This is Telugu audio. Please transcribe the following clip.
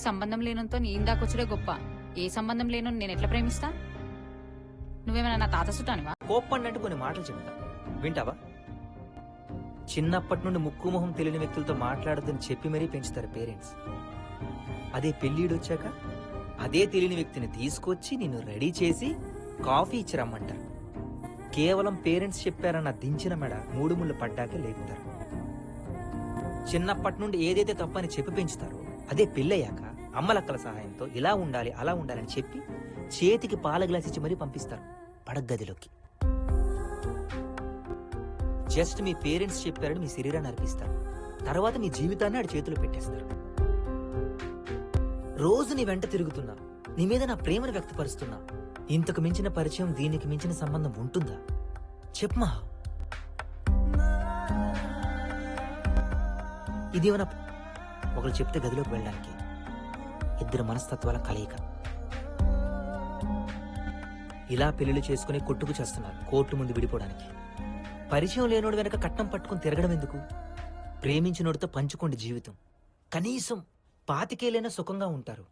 సంబంధం లేనంతో నీ ఇందాకొచ్చుడే గొప్ప. ఏ సంబంధం లేను నేను ఎట్లా ప్రేమిస్తా? నువ్వేమైనా నా తాత సుట్టానివా? కోప్పడినట్టు కొన్ని మాటలు చెప్తా, వింటావా? చిన్నప్పటి నుండి ముక్కు మొహం తెలియని వ్యక్తులతో మాట్లాడొద్దని చెప్పి మరీ పెంచుతారు పేరెంట్స్. అదే పెళ్ళిడొచ్చాక అదే తెలియని వ్యక్తిని తీసుకొచ్చి నిన్ను రెడీ చేసి కాఫీ ఇచ్చి రమ్మంటారు. కేవలం పేరెంట్స్ చెప్పారన్న దించిన మెడ మూడు ముళ్ళు పడ్డాకే లేపుతారు. చిన్నప్పటి నుండి ఏదైతే తప్పని చెప్పి పెంచుతారో అదే పెళ్ళయ్యాక అమ్మలక్కల సహాయంతో ఇలా ఉండాలి అలా ఉండాలని చెప్పి చేతికి పాల గ్లాస్ ఇచ్చి మరీ పంపిస్తారు పడగదిలోకి. జస్ట్ మీ పేరెంట్స్ చెప్పారని మీ శరీరాన్ని అర్పిస్తారు, తర్వాత మీ జీవితాన్ని ఆడి చేతిలో పెట్టేస్తారు. రోజు నీ వెంట తిరుగుతున్నా, నీ మీద నా ప్రేమను వ్యక్తపరుస్తున్నా, ఇంతకు మించిన పరిచయం, దీనికి మించిన సంబంధం ఉంటుందా? చెప్పమా. ఇదేమన్నా ఒకరు చెప్తే గదిలోకి వెళ్ళడానికి, ఇద్దరు మనస్తత్వాల కలయిక. ఇలా పెళ్లిళ్ళు చేసుకుని కొట్టుకు చేస్తున్నారు కోర్టు ముందు విడిపోవడానికి. పరిచయం లేనోడు వెనక కట్నం పట్టుకుని తిరగడం ఎందుకు? ప్రేమించినోడితో పంచుకోండి జీవితం. కనీసం 25 ఏళ్ళైనా సుఖంగా ఉంటారు.